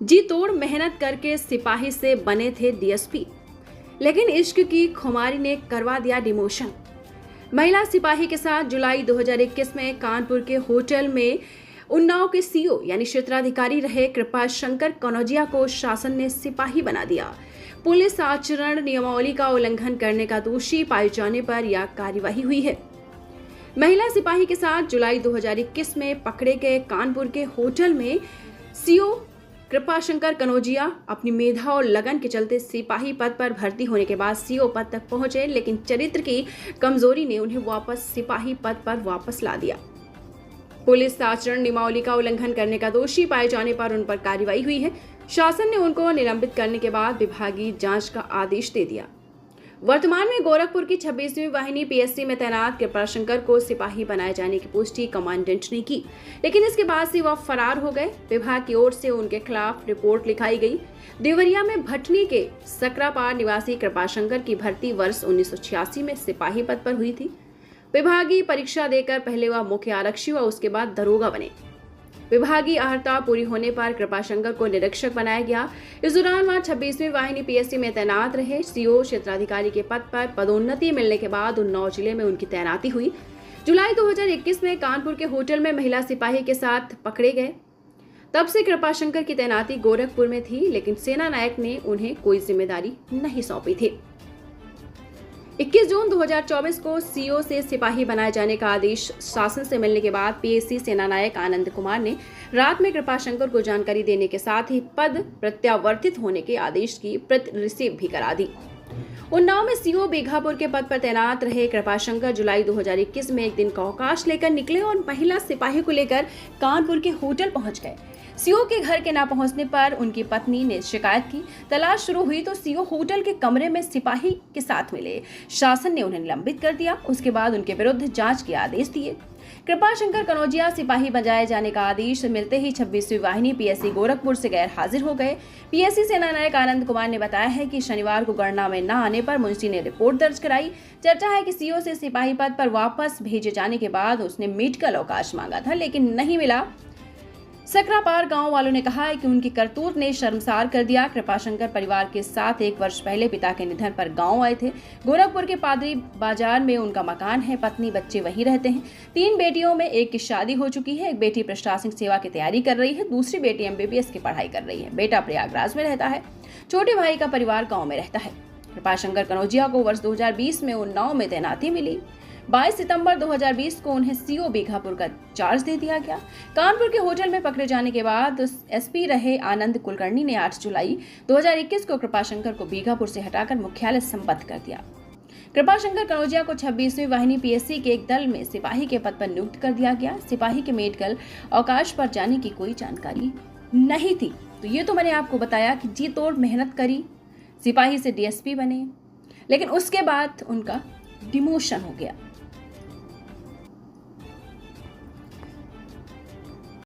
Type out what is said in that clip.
जी तोड़ मेहनत करके सिपाही से बने थे डीएसपी, लेकिन इश्क की खुमारी ने करवा दिया डिमोशन। महिला सिपाही के साथ जुलाई 2021 में कानपुर के होटल में उन्नाव के सीओ यानी क्षेत्राधिकारी रहे कृपा शंकर कनौजिया को शासन ने सिपाही बना दिया। पुलिस आचरण नियमावली का उल्लंघन करने का दोषी पाए जाने पर यह कार्यवाही हुई है। महिला सिपाही के साथ जुलाई 2021 में पकड़े गए कानपुर के होटल में सीओ कृपा शंकर कनौजिया अपनी मेधा और लगन के चलते सिपाही पद पर भर्ती होने के बाद सीओ पद तक पहुंचे, लेकिन चरित्र की कमजोरी ने उन्हें वापस सिपाही पद पर वापस ला दिया। पुलिस आचरण नियमावली का उल्लंघन करने का दोषी पाए जाने पर उन पर कार्रवाई हुई है। शासन ने उनको निलंबित करने के बाद विभागीय जांच का आदेश दे दिया। वर्तमान में गोरखपुर की 26वीं वाहिनी पीएससी में तैनात कृपा शंकर को सिपाही बनाए जाने की पुष्टि कमांडेंट ने की, लेकिन इसके बाद से वह फरार हो गए। विभाग की ओर से उनके खिलाफ रिपोर्ट लिखाई गई। देवरिया में भटनी के सकरापार निवासी कृपा शंकर की भर्ती वर्ष 1986 में सिपाही पद पर हुई थी। विभागीय परीक्षा देकर पहले वह मुख्य आरक्षी व उसके बाद दरोगा बने। विभागीय अर्हता पूरी होने पर कृपा शंकर को निरीक्षक बनाया गया। इस दौरान वह 26वीं वाहिनी पीएससी में तैनात रहे। सीओ क्षेत्राधिकारी के पद पर पदोन्नति मिलने के बाद उन्नाव जिले में उनकी तैनाती हुई। जुलाई 2021 में कानपुर के होटल में महिला सिपाही के साथ पकड़े गए। तब से कृपा शंकर की तैनाती गोरखपुर में थी, लेकिन सेना नायक ने उन्हें कोई जिम्मेदारी नहीं सौंपी थी। 21 जून 2024 को सीओ से सिपाही बनाए जाने का आदेश शासन से मिलने के बाद पीएससी सेना नायक आनंद कुमार ने रात में कृपा शंकर को जानकारी देने के साथ ही पद प्रत्यावर्तित होने के आदेश की प्रति रिसीव भी करा दी। उन्नाव में सीओ बीघापुर के पद पर तैनात रहे कृपा शंकर जुलाई 2021 में एक दिन का अवकाश लेकर निकले और महिला सिपाही को लेकर कानपुर के होटल पहुंच गए। सीओ के घर के ना पहुंचने पर उनकी पत्नी ने शिकायत की। तलाश शुरू हुई तो सीओ होटल के कमरे में सिपाही के साथ मिले। शासन ने उन्हें निलंबित कर दिया। उसके बाद उनके विरुद्ध जांच के आदेश दिए। कृपा शंकर कनौजिया सिपाही बनाए जाने का आदेश मिलते ही 26वीं वाहिनी पीएससी गोरखपुर से गैर हाजिर हो गए। पीएससी सेना नायक आनंद कुमार ने बताया है कि शनिवार को गणना में न आने पर मुंशी ने रिपोर्ट दर्ज कराई। चर्चा है कि सीओ से सिपाही पद पर वापस भेजे जाने के बाद उसने मेडिकल अवकाश मांगा था, लेकिन नहीं मिला। सकरापार गांव वालों ने कहा है कि उनकी करतूत ने शर्मसार कर दिया। कृपा शंकर परिवार के साथ 1 वर्ष पहले पिता के निधन पर गांव आए थे। गोरखपुर के पादरी बाजार में उनका मकान है। पत्नी बच्चे वहीं रहते हैं। 3 बेटियों में एक की शादी हो चुकी है। एक बेटी प्रशासनिक सेवा की तैयारी कर रही है। दूसरी बेटी एमबीबीएस की पढ़ाई कर रही है। बेटा प्रयागराज में रहता है। छोटे भाई का परिवार गाँव में रहता है। कृपा शंकर कनौजिया को वर्ष 2020 में उन्नाव में तैनाती मिली। 22 सितंबर 2020 को उन्हें सीओ बीघापुर का चार्ज दे दिया गया। कानपुर के होटल में पकड़े जाने के बाद एसपी रहे आनंद कुलकर्णी ने 8 जुलाई 2021 को कृपा शंकर को बीघापुर से हटाकर मुख्यालय संबद्ध कर दिया। कृपा शंकर कनौजिया को 26वीं वाहिनी पीएससी के एक दल में सिपाही के पद पर नियुक्त कर दिया गया। सिपाही के मेडिकल अवकाश पर जाने की कोई जानकारी नहीं थी। तो ये तो मैंने आपको बताया कि जी तोड़ मेहनत करी, सिपाही से डीएसपी बने, लेकिन उसके बाद उनका डिमोशन हो गया।